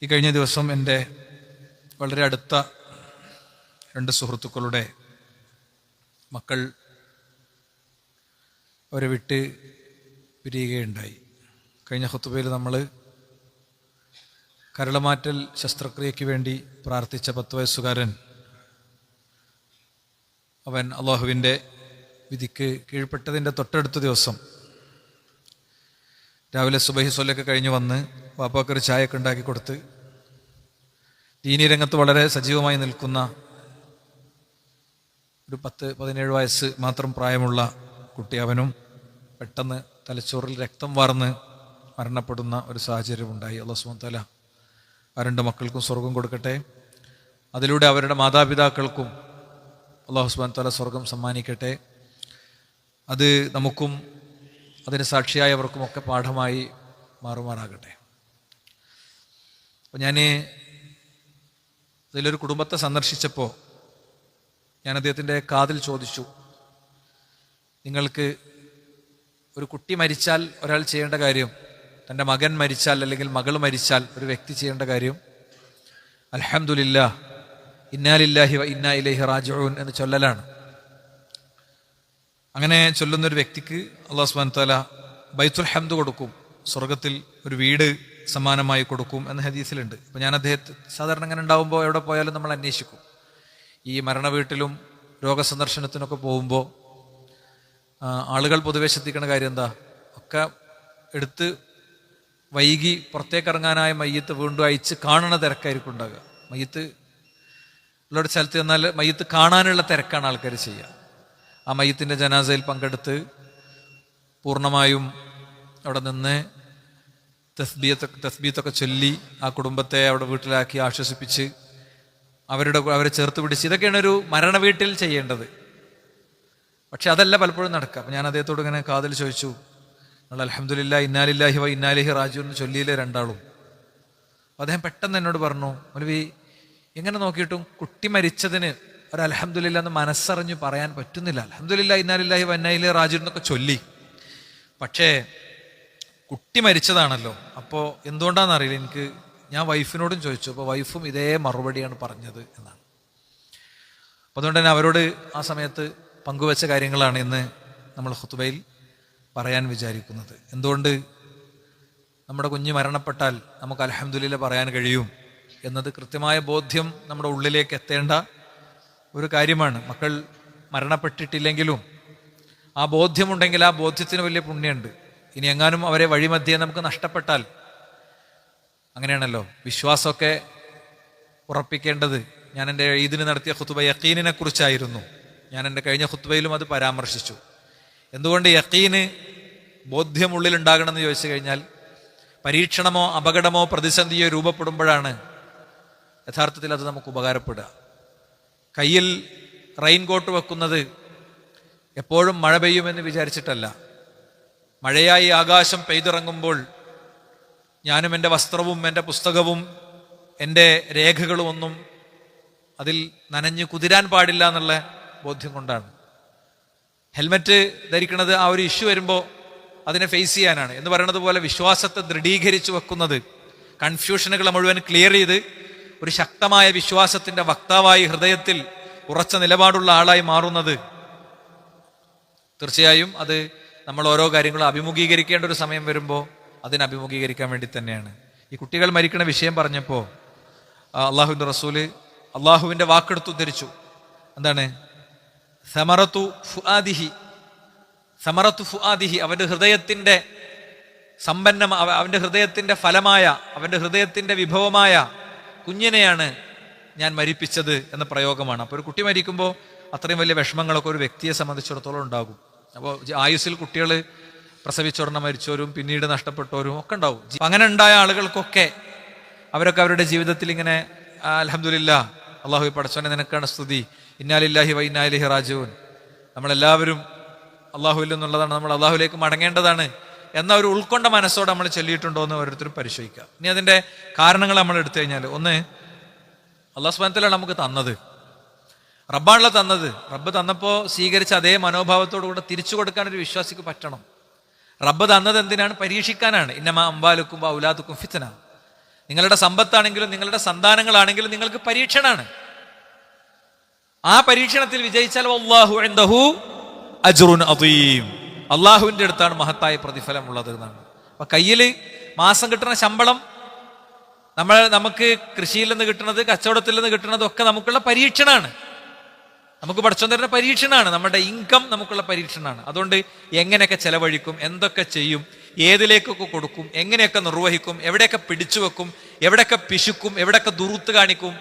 ഈ കഴിഞ്ഞ ദിവസം എൻ്റെ വളരെ അടുത്ത രണ്ട് സുഹൃത്തുക്കളുടെ മക്കൾ അവരെ വിട്ട് പിരിയുകയുണ്ടായി. കഴിഞ്ഞ ഖുതുബയിൽ നമ്മൾ കരളമാറ്റൽ ശസ്ത്രക്രിയയ്ക്ക് വേണ്ടി പ്രാർത്ഥിച്ച 10 വയസ്സുകാരൻ അവൻ അള്ളാഹുവിൻ്റെ വിധിക്ക് കീഴ്പ്പെട്ടതിൻ്റെ തൊട്ടടുത്ത ദിവസം രാവിലെ സുബഹി സ്വല്ലൊക്കെ കഴിഞ്ഞ് വന്ന് വാപ്പാക്കൊരു ചായയൊക്കെ ഉണ്ടാക്കി കൊടുത്ത് ദീനീ രംഗത്ത് വളരെ സജീവമായി നിൽക്കുന്ന ഒരു 10-17 വയസ്സ് മാത്രം പ്രായമുള്ള കുട്ടി, അവനും പെട്ടെന്ന് തലച്ചോറിൽ രക്തം വാർന്ന് മരണപ്പെടുന്ന ഒരു സാഹചര്യമുണ്ടായി. അല്ലാഹു സുബ്ഹാനഹു വ തആല ആ 2 മക്കൾക്കും സ്വർഗം കൊടുക്കട്ടെ. അതിലൂടെ അവരുടെ മാതാപിതാക്കൾക്കും അല്ലാഹു സുബ്ഹാനഹു വ തആല സ്വർഗം സമ്മാനിക്കട്ടെ. അത് നമുക്കും അതിന് സാക്ഷിയായവർക്കുമൊക്കെ പാഠമായി മാറുമാറാകട്ടെ. അപ്പോൾ ഞാൻ അതിലൊരു കുടുംബത്തെ സന്ദർശിച്ചപ്പോൾ ഞാൻ അദ്ദേഹത്തിൻ്റെ കാതിൽ ചോദിച്ചു, നിങ്ങൾക്ക് ഒരു കുട്ടി മരിച്ചാൽ ഒരാൾ ചെയ്യേണ്ട കാര്യം, തൻ്റെ മകൻ മരിച്ചാൽ അല്ലെങ്കിൽ മകൾ മരിച്ചാൽ ഒരു വ്യക്തി ചെയ്യേണ്ട കാര്യം അൽഹംദുലില്ലാഹ് ഇന്നാ ലില്ലാഹി വ ഇന്നാ ഇലൈഹി റാജിഊൻ എന്ന് ചൊല്ലലാണ്. അങ്ങനെ ചൊല്ലുന്നൊരു വ്യക്തിക്ക് അല്ലാഹു സുബ്ഹാനഹു വ തആല ബൈത്തുൽ ഹംദ് കൊടുക്കും, സ്വർഗത്തിൽ ഒരു വീട് സമ്മാനമായി കൊടുക്കും എന്ന ഹദീസിലുണ്ട്. അപ്പോൾ ഞാൻ അദ്ദേഹത്തെ സാധാരണ അങ്ങനെ ഉണ്ടാകുമ്പോൾ എവിടെ പോയാലും നമ്മൾ അന്വേഷിക്കും. ഈ മരണ വീട്ടിലും രോഗസന്ദർശനത്തിനൊക്കെ പോകുമ്പോൾ ആളുകൾ പൊതുവെ ശ്രദ്ധിക്കുന്ന കാര്യം എന്താ, ഒക്കെ എടുത്ത് വൈകി പുറത്തേക്കിറങ്ങാനായ മയ്യത്ത് വീണ്ടും അയച്ച് കാണുന്ന തിരക്കായിരിക്കും ഉണ്ടാകുക. മയ്യത്ത് ഉള്ളൊരു സ്ഥലത്ത് ചെന്നാൽ മയ്യത്ത് കാണാനുള്ള തിരക്കാണ് ആൾക്കാർ ചെയ്യുക. ആ മയ്യത്തിൻ്റെ ജനാസയിൽ പങ്കെടുത്ത് പൂർണ്ണമായും അവിടെ നിന്ന് തസ്ബീത്തൊക്കെ ചൊല്ലി ആ കുടുംബത്തെ അവിടെ വീട്ടിലാക്കി ആശ്വസിപ്പിച്ച് അവരെ ചേർത്ത് പിടിച്ച്, ഇതൊക്കെയാണ് ഒരു മരണ വീട്ടിൽ ചെയ്യേണ്ടത്. പക്ഷെ അതല്ല പലപ്പോഴും നടക്കുക. അപ്പം ഞാൻ അദ്ദേഹത്തോട് ഇങ്ങനെ കാതിൽ ചോദിച്ചു, നിങ്ങൾ അൽഹംദുലില്ലാഹി ഇന്നാ ലില്ലാഹി വ ഇന്നാ ഇലൈഹി റാജിഊൻ ചൊല്ലിയില്ലേ രണ്ടാളും? അപ്പോൾ അദ്ദേഹം പെട്ടെന്ന് എന്നോട് പറഞ്ഞു, മൗലവി എങ്ങനെ നോക്കിയിട്ടും കുട്ടി മരിച്ചതിന് ഒരു അൽഹംദുലില്ലാഹ് എന്ന് മനസ്സറിഞ്ഞ് പറയാൻ പറ്റുന്നില്ല. അൽഹംദുലില്ലാഹി ഇന്നാ ലില്ലാഹി വ ഇന്നാ ഇലൈഹി റാജിഊൻ എന്നൊക്കെ ചൊല്ലി, പക്ഷേ കുട്ടി മരിച്ചതാണല്ലോ. അപ്പോൾ എന്തുകൊണ്ടാണെന്നറിയില്ല, ഞാൻ വൈഫിനോടും ചോദിച്ചു. അപ്പോൾ വൈഫും ഇതേ മറുപടിയാണ് പറഞ്ഞത് എന്നാണ്. അപ്പോൾ അതുകൊണ്ട് തന്നെ അവരോട് ആ സമയത്ത് പങ്കുവെച്ച കാര്യങ്ങളാണ് ഇന്ന് നമ്മൾ ഖുതുബയിൽ പറയാൻ വിചാരിക്കുന്നത്. എന്തുകൊണ്ട് നമ്മുടെ കുഞ്ഞ് മരണപ്പെട്ടാൽ നമുക്ക് അൽഹംദുലില്ലാഹ് പറയാൻ കഴിയും എന്നത് കൃത്യമായ ബോധ്യം നമ്മുടെ ഉള്ളിലേക്ക് എത്തേണ്ട ഒരു കാര്യമാണ്. മക്കൾ മരണപ്പെട്ടിട്ടില്ലെങ്കിലും ആ ബോധ്യമുണ്ടെങ്കിൽ ആ ബോധ്യത്തിന് വലിയ പുണ്യമുണ്ട്. ഇനി എങ്ങാനും അവരെ വഴിമധ്യേ നമുക്ക് നഷ്ടപ്പെട്ടാൽ, അങ്ങനെയാണല്ലോ വിശ്വാസമൊക്കെ ഉറപ്പിക്കേണ്ടത്. ഞാൻ എൻ്റെ ഈദിന് നടത്തിയ ഖുതുബ യഖീനിനെ കുറിച്ചായിരുന്നു. ഞാൻ എൻ്റെ കഴിഞ്ഞ ഖുതുബയിലും അത് പരാമർശിച്ചു. എന്തുകൊണ്ട് യഖീന് ബോധ്യം ഉള്ളിലുണ്ടാകണമെന്ന് ചോദിച്ചു കഴിഞ്ഞാൽ, പരീക്ഷണമോ അപകടമോ പ്രതിസന്ധിയോ രൂപപ്പെടുമ്പോഴാണ് യഥാർത്ഥത്തിൽ അത് നമുക്ക് ഉപകാരപ്പെടുക. കയ്യിൽ റെയിൻകോട്ട് വെക്കുന്നത് എപ്പോഴും മഴ പെയ്യുമെന്ന് വിചാരിച്ചിട്ടല്ല. മഴയായി ആകാശം പെയ്തിറങ്ങുമ്പോൾ ഞാനും എൻ്റെ വസ്ത്രവും എൻ്റെ പുസ്തകവും എൻ്റെ രേഖകളും ഒന്നും അതിൽ നനഞ്ഞു കുതിരാൻ പാടില്ല എന്നുള്ള ബോധ്യം കൊണ്ടാണ്. ഹെൽമറ്റ് ധരിക്കുന്നത് ആ ഒരു ഇഷ്യൂ വരുമ്പോൾ അതിനെ ഫേസ് ചെയ്യാനാണ്. എന്ന് പറയുന്നത് പോലെ വിശ്വാസത്തെ ദൃഢീകരിച്ചു വെക്കുന്നത്, കൺഫ്യൂഷനുകളെ മുഴുവൻ ക്ലിയർ ചെയ്ത് ഒരു ശക്തമായ വിശ്വാസത്തിൻ്റെ വക്താവായി ഹൃദയത്തിൽ ഉറച്ച നിലപാടുള്ള ആളായി മാറുന്നത്, തീർച്ചയായും അത് നമ്മൾ ഓരോ കാര്യങ്ങളും അഭിമുഖീകരിക്കേണ്ട ഒരു സമയം വരുമ്പോൾ അതിനെ അഭിമുഖീകരിക്കാൻ വേണ്ടി തന്നെയാണ്. ഈ കുട്ടികൾ മരിക്കുന്ന വിഷയം പറഞ്ഞപ്പോൾ അള്ളാഹുവിൻ്റെ റസൂല് അള്ളാഹുവിൻ്റെ വാക്കെടുത്ത് ഉദ്ധരിച്ചു. എന്താണ്? സമറത്തു ഫുആദിഹി, അവൻ്റെ ഹൃദയത്തിൻ്റെ അവൻ്റെ ഹൃദയത്തിൻ്റെ ഫലമായ, അവൻ്റെ ഹൃദയത്തിൻ്റെ വിഭവമായ കുഞ്ഞിനെയാണ് ഞാൻ മരിപ്പിച്ചത് എന്ന പ്രയോഗമാണ്. അപ്പോൾ ഒരു കുട്ടി മരിക്കുമ്പോൾ അത്രയും വലിയ വിഷമങ്ങളൊക്കെ ഒരു വ്യക്തിയെ സംബന്ധിച്ചിടത്തോളം ഉണ്ടാകും. അപ്പോൾ ആയുസ്സിൽ കുട്ടികൾ പ്രസവിച്ചോടനെ മരിച്ചവരും പിന്നീട് നഷ്ടപ്പെട്ടവരും ഒക്കെ ഉണ്ടാവും. അങ്ങനെ ഉണ്ടായ ആളുകൾക്കൊക്കെ അവരൊക്കെ അവരുടെ ജീവിതത്തിൽ ഇങ്ങനെ അൽഹംദുലില്ലാഹ് അള്ളാഹു പടച്ചോനെ നിനക്കാണ് സ്തുതി, ഇന്നാ ലില്ലാഹി വ ഇന്നാ ഇലൈഹി റാജിഊൻ, നമ്മളെല്ലാവരും അള്ളാഹുവിൽ നിന്നുള്ളതാണ്, നമ്മൾ അള്ളാഹുവിലേക്ക് മടങ്ങേണ്ടതാണ് എന്ന ഒരു ഉൾക്കൊണ്ട മനസ്സോടെ നമ്മൾ ചൊല്ലിയിട്ടുണ്ടോ എന്ന് ഓരോരുത്തരും പരിശോധിക്കുക. ഇനി അതിൻ്റെ കാരണങ്ങൾ നമ്മൾ എടുത്തു കഴിഞ്ഞാൽ, ഒന്ന്, അല്ലാഹു സുബ്ഹാനഹു വ തആല നമുക്ക് തന്നത്, റബ്ബാണല്ലോ തന്നത്. റബ്ബ് തന്നപ്പോൾ സ്വീകരിച്ച അതേ മനോഭാവത്തോടു കൂടെ തിരിച്ചു കൊടുക്കാൻ ഒരു വിശ്വാസിക്ക് പറ്റണം. റബ്ബ് തന്നത് എന്തിനാണ്? പരീക്ഷിക്കാനാണ്. ഇന്നമാ അംവാലുക്കും ഔലാദുക്കും ഫിത്ന, നിങ്ങളുടെ സമ്പത്താണെങ്കിലും നിങ്ങളുടെ സന്താനങ്ങളാണെങ്കിലും നിങ്ങൾക്ക് പരീക്ഷണമാണ്. ആ പരീക്ഷണത്തിൽ വിജയിച്ചാൽ വല്ലാഹു ഇൻദഹു അജ്റുൻ അദീം, അള്ളാഹുവിൻ്റെ അടുത്താണ് മഹത്തായ പ്രതിഫലം ഉള്ളത് എന്നാണ്. അപ്പൊ കയ്യിൽ മാസം കിട്ടുന്ന ശമ്പളം, നമുക്ക് കൃഷിയിൽ നിന്ന് കിട്ടുന്നത്, കച്ചവടത്തിൽ നിന്ന് കിട്ടുന്നത് ഒക്കെ നമുക്കുള്ള പരീക്ഷണമാണ്. നമുക്ക് പഠിച്ചോൻ തരുന്ന പരീക്ഷണമാണ്. നമ്മുടെ ഇൻകം നമുക്കുള്ള പരീക്ഷണമാണ്. അതുകൊണ്ട് എങ്ങനെയൊക്കെ ചെലവഴിക്കും, എന്തൊക്കെ ചെയ്യും, ഏതിലേക്കൊക്കെ കൊടുക്കും, എങ്ങനെയൊക്കെ നിർവഹിക്കും, എവിടെയൊക്കെ പിടിച്ചു വെക്കും, എവിടെയൊക്കെ പിശുക്കും, എവിടെയൊക്കെ ദുറുത്ത് കാണിക്കും,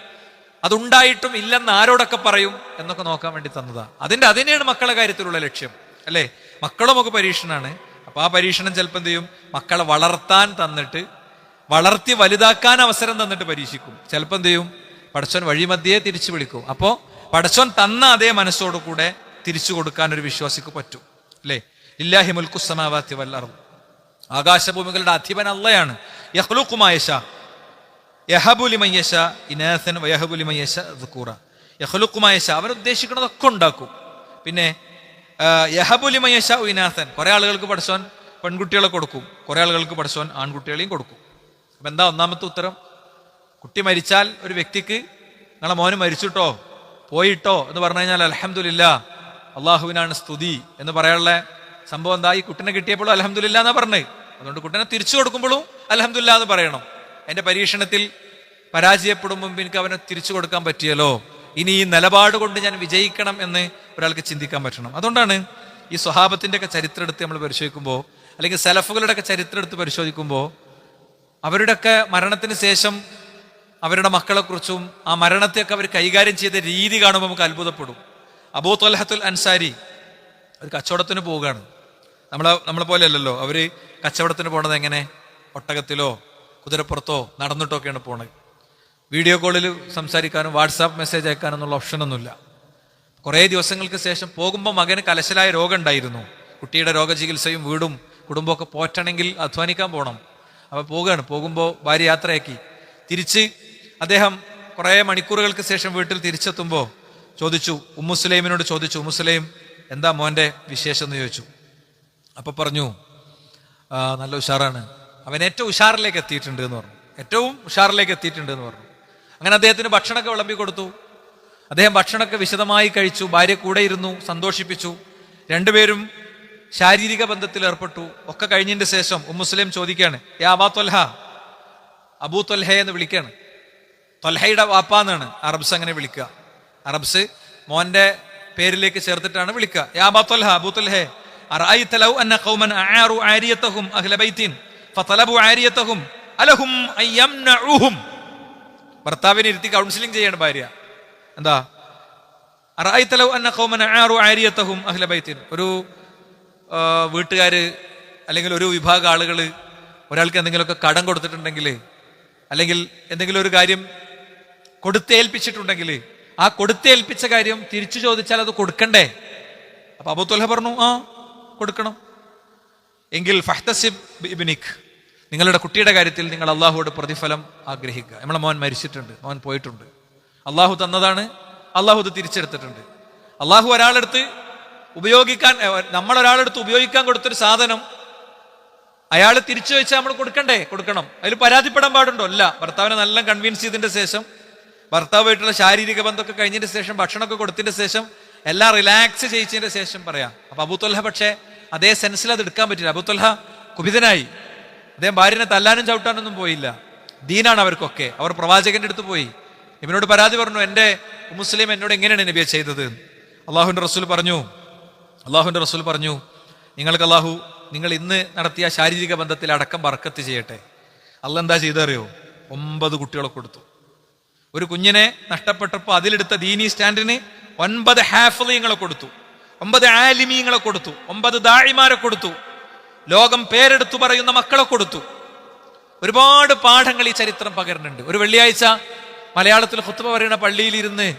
അതുണ്ടായിട്ടും ഇല്ലെന്ന് ആരോടൊക്കെ പറയും എന്നൊക്കെ നോക്കാൻ വേണ്ടി തന്നതാ. അതിനെയാണ് മക്കളെ കാര്യത്തിലുള്ള ലക്ഷ്യം, അല്ലേ? മക്കളും നമുക്ക് പരീക്ഷണമാണ്. അപ്പൊ ആ പരീക്ഷണം ചിലപ്പോൾ എന്ത് ചെയ്യും, മക്കളെ വളർത്താൻ തന്നിട്ട്, വളർത്തി വലുതാക്കാൻ അവസരം തന്നിട്ട് പരീക്ഷിക്കും. ചിലപ്പോൾ എന്ത് ചെയ്യും, പടച്ചോൻ വഴിമധ്യേ തിരിച്ചു വിളിക്കും. അപ്പോ പടച്ചോൻ തന്ന അതേ മനസ്സോടു കൂടെ തിരിച്ചു കൊടുക്കാൻ ഒരു വിശ്വാസിക്ക് പറ്റും, അല്ലേ? ലില്ലാഹി മുൽക്കു സമാവാതി വൽ അർദ്, ആകാശഭൂമികളുടെ അധിപൻ അള്ളയാണ്. യഖ്ലുഖു മാ യശാ യഹബു ലിമൻ യശാ ഇനാസൻ വയഹബു ലിമൻ യശാ ദുകൂറ. യഖ്ലുഖു മാ യശാ, അവൻ ഉദ്ദേശിക്കുന്നതൊക്കെ ഉണ്ടാക്കും. പിന്നെ യഹബു ലിമൻ യശാ ഇനാസൻ, കുറെ ആളുകൾക്ക് പടച്ചോൻ പെൺകുട്ടികളെ കൊടുക്കും, കുറെ ആളുകൾക്ക് പടച്ചോൻ ആൺകുട്ടികളെയും കൊടുക്കും. അപ്പൊ എന്താ ഒന്നാമത്തെ ഉത്തരം? കുട്ടി മരിച്ചാൽ ഒരു വ്യക്തിക്ക് നിങ്ങളെ മോന് മരിച്ചിട്ടോ പോയിട്ടോ എന്ന് പറഞ്ഞു കഴിഞ്ഞാൽ അൽഹംദുലില്ലാ, അള്ളാഹുവിനാണ് സ്തുതി എന്ന് പറയാനുള്ള സംഭവം എന്താ? ഈ കുട്ടിനെ കിട്ടിയപ്പോഴും അൽഹംദുലില്ലാ എന്നാ പറഞ്ഞത്. അതുകൊണ്ട് കുട്ടിനെ തിരിച്ചു കൊടുക്കുമ്പോഴും അൽഹംദുലില്ലാ എന്ന് പറയണം. എന്റെ പരീക്ഷണത്തിൽ പരാജയപ്പെടും മുമ്പ് എനിക്ക് അവനെ തിരിച്ചു കൊടുക്കാൻ പറ്റിയല്ലോ, ഇനി ഈ നിലപാട് കൊണ്ട് ഞാൻ വിജയിക്കണം എന്ന് ഒരാൾക്ക് ചിന്തിക്കാൻ പറ്റണം. അതുകൊണ്ടാണ് ഈ സ്വഹാബത്തിന്റെ ഒക്കെ ചരിത്രം എടുത്ത് നമ്മൾ പരിശോധിക്കുമ്പോൾ, അല്ലെങ്കിൽ സലഫുകളുടെ ഒക്കെ ചരിത്രം എടുത്ത് പരിശോധിക്കുമ്പോൾ, അവരുടെയൊക്കെ മരണത്തിന് ശേഷം അവരുടെ മക്കളെക്കുറിച്ചും ആ മരണത്തെയൊക്കെ അവർ കൈകാര്യം ചെയ്ത രീതി കാണുമ്പോൾ നമുക്ക് അത്ഭുതപ്പെടും. അബൂ ത്വൽഹത്തുൽ അൻസാരി ഒരു കച്ചവടത്തിന് പോവുകയാണ്. നമ്മളെ പോലെ അല്ലല്ലോ, അവര് കച്ചവടത്തിന് പോണത് എങ്ങനെ? ഒട്ടകത്തിലോ കുതിരപ്പുറത്തോ നടന്നിട്ടോ ഒക്കെയാണ് പോണത്. വീഡിയോ കോളിൽ സംസാരിക്കാനും വാട്സാപ്പ് മെസ്സേജ് അയക്കാനൊന്നുള്ള ഓപ്ഷനൊന്നുമില്ല. കുറേ ദിവസങ്ങൾക്ക് ശേഷം പോകുമ്പോൾ മകന് കലശലായ രോഗം ഉണ്ടായിരുന്നു. കുട്ടിയുടെ രോഗചികിത്സയും വീടും കുടുംബമൊക്കെ പോറ്റണമെങ്കിൽ അധ്വാനിക്കാൻ പോകണം. അപ്പോൾ പോകുമ്പോൾ ഭാര്യ യാത്രയാക്കി. തിരിച്ച് അദ്ദേഹം കുറേ മണിക്കൂറുകൾക്ക് ശേഷം വീട്ടിൽ തിരിച്ചെത്തുമ്പോൾ ഉമ്മുസ്ലൈമിനോട് ചോദിച്ചു, ഉമ്മുസ്ലൈം എന്താ മോൻ്റെ വിശേഷം എന്ന് ചോദിച്ചു. അപ്പൊ പറഞ്ഞു, നല്ല ഉഷാറാണ്, അവൻ ഏറ്റവും ഉഷാറിലേക്ക് എത്തിയിട്ടുണ്ട് എന്ന് പറഞ്ഞു. ഏറ്റവും ഉഷാറിലേക്ക് എത്തിയിട്ടുണ്ട് എന്ന് പറഞ്ഞു. അങ്ങനെ അദ്ദേഹത്തിന് ഭക്ഷണമൊക്കെ വിളമ്പി കൊടുത്തു. അദ്ദേഹം ഭക്ഷണമൊക്കെ വിശദമായി കഴിച്ചു. ഭാര്യ കൂടെ ഇരുന്നു, സന്തോഷിപ്പിച്ചു. രണ്ടുപേരും ശാരീരിക ബന്ധത്തിൽ ഏർപ്പെട്ടു. ഒക്കെ കഴിഞ്ഞതിന്റെ ശേഷം ഉമ്മുസ്ലൈം ചോദിക്കുകയാണ്, യാ അബാ ത്വൽഹ, അബൂ ത്വൽഹ എന്ന് വിളിക്കുകയാണ്. ത്വൽഹയുടെ വാപ്പാന്നാണ് അറബ്സ് അങ്ങനെ വിളിക്കുക. അറബ്സ് മോന്റെ പേരിലേക്ക് ചേർത്തിട്ടാണ് വിളിക്കുക. യാ അബാ ത്വൽഹ, അബൂ ത്വൽഹ, അറഅയ്ത ലൗ അന്ന ഖൗമൻ അആറു ആരിയതഹും അഹ്ല ബൈത്തിൻ ഫതലബു ആരിയതഹും അലഹും അയ്യംനഉഹും. ഭർത്താവിനെ ഇരുത്തി കൗൺസിലിംഗ് ചെയ്യാണ് ഭാര്യ. എന്താ? അറഅയ്ത ലൗ അന്ന ഖൗമൻ അആറു ആരിയതഹും അഹ്ല ബൈത്തിൻ, ഒരു വീട്ടുകാര് അല്ലെങ്കിൽ ഒരു വിഭാഗം ആളുകൾ ഒരാൾക്ക് എന്തെങ്കിലുമൊക്കെ കടം കൊടുത്തിട്ടുണ്ടെങ്കിൽ, അല്ലെങ്കിൽ എന്തെങ്കിലും ഒരു കാര്യം കൊടുത്തേൽപ്പിച്ചിട്ടുണ്ടെങ്കിൽ, ആ കൊടുത്തേൽപ്പിച്ച കാര്യം തിരിച്ചു ചോദിച്ചാൽ അത് കൊടുക്കണ്ടേ? അപ്പൊ അബൂ ത്വൽഹ പറഞ്ഞു, ആ കൊടുക്കണം. എങ്കിൽ ഫഹ്തസിബ് ബിഇബ്നിക്, നിങ്ങളുടെ കുട്ടിയുടെ കാര്യത്തിൽ നിങ്ങൾ അള്ളാഹുവോട് പ്രതിഫലം ആഗ്രഹിക്കുക. നമ്മളെ മോൻ മരിച്ചിട്ടുണ്ട്, മോൻ പോയിട്ടുണ്ട്, അള്ളാഹു തന്നതാണ്, അള്ളാഹു ഇത് തിരിച്ചെടുത്തിട്ടുണ്ട്. അള്ളാഹു ഒരാളെടുത്ത് നമ്മളൊരാളെടുത്ത് ഉപയോഗിക്കാൻ കൊടുത്തൊരു സാധനം അയാൾ തിരിച്ചു വെച്ചാൽ നമ്മൾ കൊടുക്കണം. അതിൽ പരാതിപ്പെടാൻ പാടുണ്ടോ? അല്ല. ഭർത്താവിനെ നല്ല കൺവിൻസ് ചെയ്തതിന്റെ ശേഷം, ഭർത്താവുമായിട്ടുള്ള ശാരീരിക ബന്ധമൊക്കെ കഴിഞ്ഞതിന്റെ ശേഷം, ഭക്ഷണമൊക്കെ കൊടുത്തതിന്റെ ശേഷം, എല്ലാം റിലാക്സ് ചെയ്യിച്ചതിന്റെ ശേഷം പറയാം. അപ്പൊ അബൂ ത്വൽഹ പക്ഷേ അതേ സെൻസിൽ അത് എടുക്കാൻ പറ്റില്ല. അബൂ ത്വൽഹ കുപിതനായി. അദ്ദേഹം ഭാര്യനെ തല്ലാനും ചവിട്ടാനൊന്നും പോയില്ല. ദീനാണ് അവർക്കൊക്കെ. അവർ പ്രവാചകന്റെ അടുത്ത് പോയി, ഇവനോട് പരാതി പറഞ്ഞു, എന്റെ മുസ്ലിം എന്നോട് എങ്ങനെയാണ് നബിയെ ചെയ്തത്? അള്ളാഹുവിന്റെ റസൂൽ പറഞ്ഞു, നിങ്ങൾക്ക് അള്ളാഹു നിങ്ങൾ ഇന്ന് നടത്തിയ ശാരീരിക ബന്ധത്തിൽ അടക്കം ബർക്കത്ത് ചെയ്യട്ടെ. അള്ളാഹ് എന്താ ചെയ്തറിയോ? 9 കുട്ടികളെ കൊടുത്തു. ഒരു കുഞ്ഞിനെ നഷ്ടപ്പെട്ടപ്പോൾ അതിലെടുത്ത ദീനി സ്റ്റാൻഡിന് 9 ഹാഫിളീങ്ങളെ കൊടുത്തു, 9 ആലിമീങ്ങളെ കൊടുത്തു, 9 ദാഇമാരെ കൊടുത്തു, ലോകം പേരെടുത്തു പറയുന്ന മക്കളെ കൊടുത്തു. ഒരുപാട് പാഠങ്ങൾ ഈ ചരിത്രം പകരുന്നുണ്ട്. ഒരു വെള്ളിയാഴ്ച മലയാളത്തിൽ ഖുത്ബ പറയുന്ന പള്ളിയിലിരുന്ന്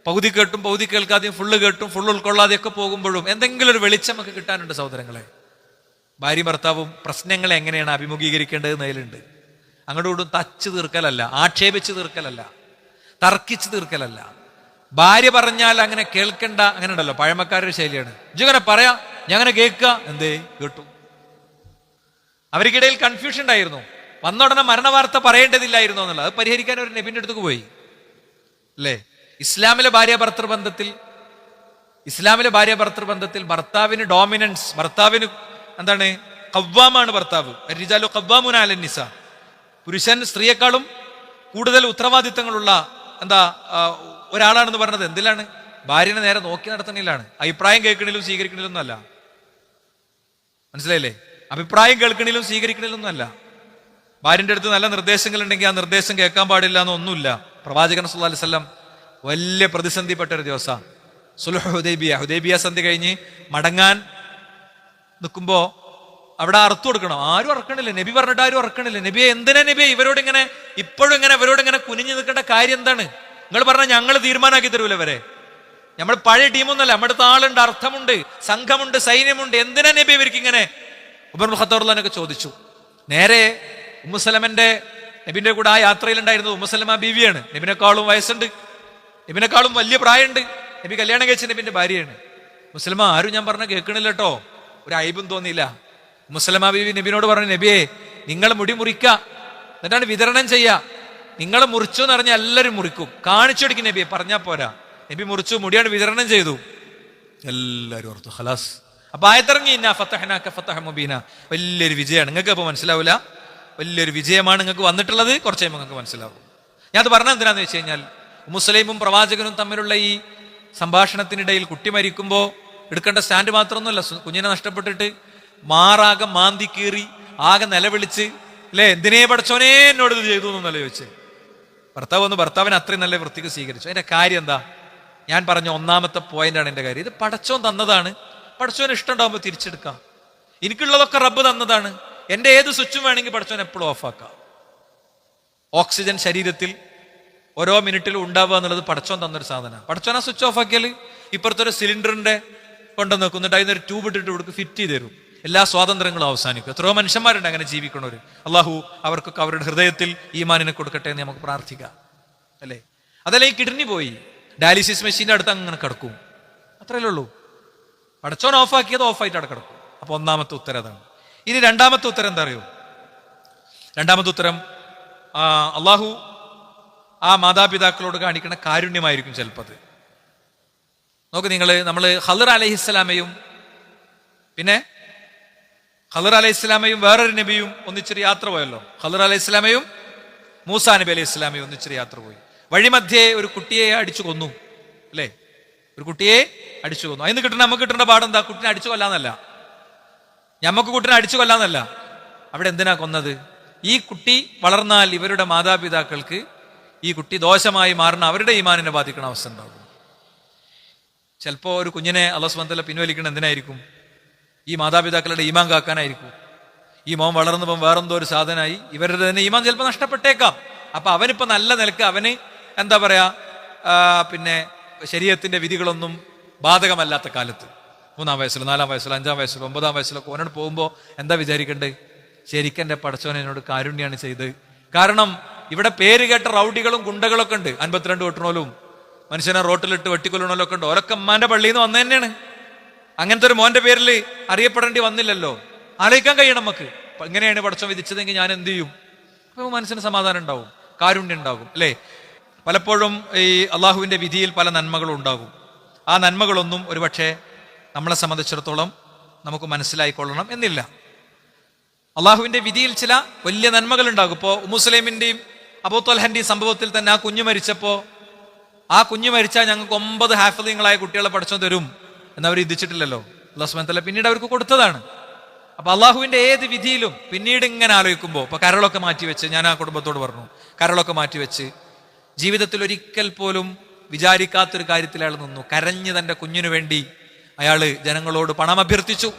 പകുതി കേട്ടും പകുതി കേൾക്കാതെയും ഫുള്ള് കേട്ടും ഫുള്ള് ഉൾക്കൊള്ളാതെയൊക്കെ പോകുമ്പോഴും എന്തെങ്കിലും ഒരു വെളിച്ചം ഒക്കെ കിട്ടാനുണ്ട് സഹോദരങ്ങളെ. ഭാര്യ ഭർത്താവും പ്രശ്നങ്ങളെ എങ്ങനെയാണ് അഭിമുഖീകരിക്കേണ്ടത് എന്നതിലുണ്ട്. അങ്ങോട്ടും തച്ച് തീർക്കലല്ല, ആക്ഷേപിച്ച് തീർക്കലല്ല, തർക്കിച്ച് തീർക്കലല്ല. ഭാര്യ പറഞ്ഞാൽ അങ്ങനെ കേൾക്കണ്ട, അങ്ങനെ ഉണ്ടല്ലോ പഴമക്കാരുടെ ശൈലിയാണ്. ഇങ്ങനെ പറയാ, ഞാൻ അങ്ങനെ കേൾക്കുക, എന്തേ കേട്ടു. അവർക്കിടയിൽ കൺഫ്യൂഷൻ ഉണ്ടായിരുന്നു. വന്ന ഉടനെ മരണവാർത്ത പറയേണ്ടതില്ലായിരുന്നോ എന്നുള്ളത്. അത് പരിഹരിക്കാൻ ഒരു നബിന്റെ അടുത്തേക്ക് പോയി അല്ലേ? ഇസ്ലാമിലെ ഭാര്യ ഭർത്തൃബന്ധത്തിൽ ഭർത്താവിന് ഡോമിനൻസ്, ഭർത്താവിന് എന്താണ്, ഖവ്വാമാണ് ഭർത്താവ്. റിജാലു ഖവ്വാമുന അലൻ നിസാ, പുരുഷൻ സ്ത്രീയെക്കാളും കൂടുതൽ ഉത്തരവാദിത്തങ്ങളുള്ള ഒരാളാണെന്ന് പറഞ്ഞത് എന്തിലാണ്? ഭാര്യനെ നേരെ നോക്കി നടത്തണില്ലാണ്. അഭിപ്രായം കേൾക്കണിലും സ്വീകരിക്കണിലൊന്നും അല്ല. മനസ്സിലായില്ലേ? അഭിപ്രായം കേൾക്കണിലും സ്വീകരിക്കണിലൊന്നും അല്ല. ഭാര്യന്റെ അടുത്ത് നല്ല നിർദ്ദേശങ്ങൾ ഉണ്ടെങ്കിൽ ആ നിർദ്ദേശം കേൾക്കാൻ പാടില്ല എന്നൊന്നുമില്ല. പ്രവാചകൻ സല്ലല്ലാഹു അലൈഹി വസല്ലം വലിയ പ്രതിസന്ധിപ്പെട്ട ഒരു ദിവസം സുൽഹ് ഹുദൈബിയ സന്ധി കഴിഞ്ഞ് മടങ്ങാൻ നിൽക്കുമ്പോ അവിടെ അറുത്തു കൊടുക്കണം. ആരും അറക്കണില്ല. നബി പറഞ്ഞിട്ട് ആരും അറക്കണില്ല. നബിയെ എന്തിനാ നബിയെ ഇപ്പോഴും ഇവരോട് കുനിഞ്ഞു നിൽക്കേണ്ട കാര്യം എന്താണ്? നിങ്ങൾ പറഞ്ഞാൽ ഞങ്ങൾ തീരുമാനമാക്കി തരൂല വരെ. നമ്മൾ പഴയ ടീമൊന്നല്ല, നമ്മുടെ അടുത്ത ആളുണ്ട്, അർത്ഥമുണ്ട്, സംഘമുണ്ട്, സൈന്യമുണ്ട്. എന്തിനാ നബി ഇവർക്ക് ഇങ്ങനെ? ഉമർ ഇബ്നു ഖത്താബ് റളിയല്ലാഹു അൻഹു ചോദിച്ചു. നേരെ ഉമ്മുസലമന്റെ നബിന്റെ കൂടെ ആ യാത്രയിലുണ്ടായിരുന്നത് ഉമ്മുസലമ ബീവിയാണ്. നബിനെക്കാളും വയസ്സുണ്ട്, നബിനെക്കാളും വലിയ പ്രായമുണ്ട്. നബി കല്യാണം കഴിച്ച നബിന്റെ ഭാര്യയാണ്. മുസ്ലിമ ആരും ഞാൻ പറഞ്ഞ കേൾക്കണില്ല കേട്ടോ. ഒരു അയ്ബും തോന്നിയില്ല. മുസ്ലിമ ബീവി നബിനോട് പറഞ്ഞു, നബിയെ നിങ്ങൾ മുടി മുറിക്ക, എന്നിട്ടാണ് വിതരണം ചെയ്യുക. നിങ്ങൾ മുറിച്ചു എന്ന് പറഞ്ഞാൽ എല്ലാവരും മുറിക്കും. കാണിച്ചു കൊടുക്കും നബിയെ, പറഞ്ഞാൽ പോരാ. നബി മുറിച്ചു, മുടിയാണ് വിതരണം ചെയ്തു. എല്ലാവരും ഓർത്തു ഖലാസ്. അപ്പൊ ആയത്തിറങ്ങി, ഇന്നാ ഫതഹ്നാക ഫതഹൻ മുബീന. വലിയൊരു വിജയമാണ്. നിങ്ങൾക്ക് അപ്പൊ മനസ്സിലാവില്ല, വലിയൊരു വിജയമാണ് നിങ്ങൾക്ക് വന്നിട്ടുള്ളത്. കുറച്ച് കഴിയുമ്പോൾ നിങ്ങൾക്ക് മനസ്സിലാവും. ഞാൻ അത് പറഞ്ഞത് എന്തിനാന്ന് വെച്ച് കഴിഞ്ഞാൽ, മുസ്ലിമും പ്രവാചകനും തമ്മിലുള്ള ഈ സംഭാഷണത്തിനിടയിൽ കുട്ടി മരിക്കുമ്പോൾ എടുക്കേണ്ട സ്റ്റാൻഡ് മാത്രമൊന്നുമല്ല. കുഞ്ഞിനെ നഷ്ടപ്പെട്ടിട്ട് മാറാകെ മാന്തി കീറി ആകെ നിലവിളിച്ച് അല്ലേ, എന്തിനേ പഠിച്ചോനേ എന്നോട് ഇത് ചെയ്തു എന്നല്ല ചോദിച്ചേ. ഭർത്താവിനെ അത്രയും നല്ല വൃത്തിക്ക് സ്വീകരിച്ചു. അതിന്റെ കാര്യം എന്താ? ഞാൻ പറഞ്ഞ ഒന്നാമത്തെ പോയിന്റാണ് എന്റെ കാര്യം. ഇത് പടച്ചോൻ തന്നതാണ്. പടച്ചോന് ഇഷ്ടം ഉണ്ടാകുമ്പോൾ തിരിച്ചെടുക്കാം. എനിക്കുള്ളതൊക്കെ റബ്ബ് തന്നതാണ്. എന്റെ ഏത് സ്വിച്ചും വേണമെങ്കിൽ പടച്ചോൻ എപ്പോഴും ഓഫാക്കാം. ഓക്സിജൻ ശരീരത്തിൽ ഓരോ മിനിറ്റിലും ഉണ്ടാവുക എന്നുള്ളത് പടച്ചോൻ തന്നൊരു സാധനം. പടച്ചോൻ ആ സ്വിച്ച് ഓഫ് ആക്കിയാൽ ഇപ്പുറത്തൊരു സിലിണ്ടറിന്റെ കൊണ്ടുവന്ന് വെക്കുന്നുണ്ട്, അതിനൊരു ട്യൂബ് ഇട്ടിട്ട് കൊടുക്ക് ഫിറ്റ് ചെയ്ത് തരും. എല്ലാ സ്വാതന്ത്ര്യങ്ങളും അവസാനിക്കും. എത്രയോ മനുഷ്യന്മാരുണ്ട് അങ്ങനെ ജീവിക്കണവര്. അള്ളാഹു അവർക്കൊക്കെ അവരുടെ ഹൃദയത്തിൽ ഈമാനിനെ കൊടുക്കട്ടെ എന്ന് നമുക്ക് പ്രാർത്ഥിക്കാം അല്ലേ? അതല്ല, ഈ കിഡ്നി പോയി ഡയാലിസിസ് മെഷീന്റെ അടുത്ത് അങ്ങനെ കിടക്കും. അത്രയല്ലേ ഉള്ളൂ. പടച്ചോൻ ഓഫാക്കിയത് ഓഫായിട്ട് അവിടെ കിടക്കും. അപ്പൊ ഒന്നാമത്തെ ഉത്തരം അതാണ്. ഇനി രണ്ടാമത്തെ ഉത്തരം എന്താ അറിയോ? രണ്ടാമത്തെ ഉത്തരം അള്ളാഹു ആ മാതാപിതാക്കളോട് കാണിക്കുന്ന കാരുണ്യമായിരിക്കും ചിലപ്പോൾ. നോക്ക് നമ്മൾ ഖളിർ അലൈഹിസ്സലാമയും വേറൊരു നബിയും ഒന്നിച്ചൊരു യാത്ര പോയല്ലോ. ഖളിർ അലൈഹിസ്സലാമയും മൂസാ നബി അലൈഹി ഇസ്ലാമയും ഒന്നിച്ചൊരു യാത്ര പോയി. വഴിമധ്യേ ഒരു കുട്ടിയെ അടിച്ചു കൊന്നു അല്ലേ? ഒരു കുട്ടിയെ അടിച്ചു കൊന്നു. അതിന് നമുക്ക് കിട്ടേണ്ട പാടെന്താ? കുട്ടിനെ അടിച്ചു കൊല്ലാന്നല്ല, ഞമ്മക്ക് കുട്ടിനെ അടിച്ചു കൊല്ലാന്നല്ല. അവിടെ എന്തിനാ കൊന്നത്? ഈ കുട്ടി വളർന്നാൽ ഇവരുടെ മാതാപിതാക്കൾക്ക് ഈ കുട്ടി ദോഷമായി മാറുന്ന അവരുടെ ഈമാനിനെ ബാധിക്കുന്ന അവസ്ഥ ഉണ്ടാകും. ചിലപ്പോ ഒരു കുഞ്ഞിനെ അല്ലാഹു സുബ്ഹാനഹു വ തആല പിൻവലിക്കണം എന്തിനായിരിക്കും? ഈ മാതാപിതാക്കളുടെ ഈമാൻ കാക്കാനായിരിക്കും. ഈ മോൻ വളർന്നപ്പം വേറെന്തോ ഒരു സാധനമായി ഇവരുടെ തന്നെ ഈമാൻ ചിലപ്പോൾ നഷ്ടപ്പെട്ടേക്കാം. അപ്പൊ അവനിപ്പോ നല്ല നിലക്ക് അവന് എന്താ പറയാ, ശരീഅത്തിന്റെ വിധികളൊന്നും ബാധകമല്ലാത്ത കാലത്ത് 3-ാം വയസ്സിലോ 4-ാം വയസ്സിലോ 5-ാം വയസ്സിലോ 9-ാം വയസ്സിലൊക്കെ ഓനോട് പോകുമ്പോൾ എന്താ വിചാരിക്കണ്ടേ? ശരിക്കും എൻ്റെ പടച്ചോൻ എന്നോട് കാരുണ്യാണ് ചെയ്ത്. കാരണം ഇവിടെ പേര് കേട്ട റൗഡികളും ഗുണ്ടകളൊക്കെ ഉണ്ട്. 52 വെട്ടണോലും മനുഷ്യനെ റോട്ടിലിട്ട് വെട്ടിക്കൊല്ലണോലൊക്കെ ഉണ്ട്. ഓരൊക്കെ അമ്മാന്റെ പള്ളിയിൽ നിന്ന് വന്നു തന്നെയാണ്. അങ്ങനത്തെ ഒരു മോന്റെ പേരിൽ അറിയപ്പെടേണ്ടി വന്നില്ലല്ലോ. ആലോചിക്കാൻ കഴിയണം നമുക്ക്. ഇങ്ങനെയാണ് പടച്ചോൻ വിധിച്ചതെങ്കിൽ ഞാൻ എന്ത് ചെയ്യും? അപ്പൊ മനസ്സിന് സമാധാനം ഉണ്ടാവും, കാരുണ്യം ഉണ്ടാകും അല്ലേ? പലപ്പോഴും ഈ അള്ളാഹുവിന്റെ വിധിയിൽ പല നന്മകളും ഉണ്ടാകും. ആ നന്മകളൊന്നും ഒരുപക്ഷെ നമ്മളെ സംബന്ധിച്ചിടത്തോളം നമുക്ക് മനസ്സിലായിക്കൊള്ളണം എന്നില്ല. അള്ളാഹുവിന്റെ വിധിയിൽ ചില വലിയ നന്മകൾ ഉണ്ടാകും. ഇപ്പോൾ മുസ്ലിമിന്റെയും അബൂ ത്വൽഹന്റെയും സംഭവത്തിൽ തന്നെ ആ കുഞ്ഞു മരിച്ചാൽ ഞങ്ങൾക്ക് 9 ഹാഫിളീങ്ങളായ കുട്ടികളെ പടച്ചോൻ തരും എന്നവർ വിധിച്ചിട്ടില്ലല്ലോ. അല്ലാഹു സുബ്ഹാനഹു വ തആല പിന്നീട് അവർക്ക് കൊടുത്തതാണ്. അപ്പൊ അള്ളാഹുവിന്റെ ഏത് വിധിയിലും പിന്നീട് ഇങ്ങനെ ആലോചിക്കുമ്പോൾ, ഇപ്പൊ കരളൊക്കെ മാറ്റിവെച്ച്, ഞാൻ ആ കുടുംബത്തോട് പറഞ്ഞു, കരളൊക്കെ മാറ്റിവെച്ച് ജീവിതത്തിൽ ഒരിക്കൽ പോലും വിചാരിക്കാത്തൊരു കാര്യത്തിൽ അയാൾ നിന്നു. കരഞ്ഞ് തന്റെ കുഞ്ഞിനു വേണ്ടി അയാള് ജനങ്ങളോട് പണം അഭ്യർത്ഥിച്ചു.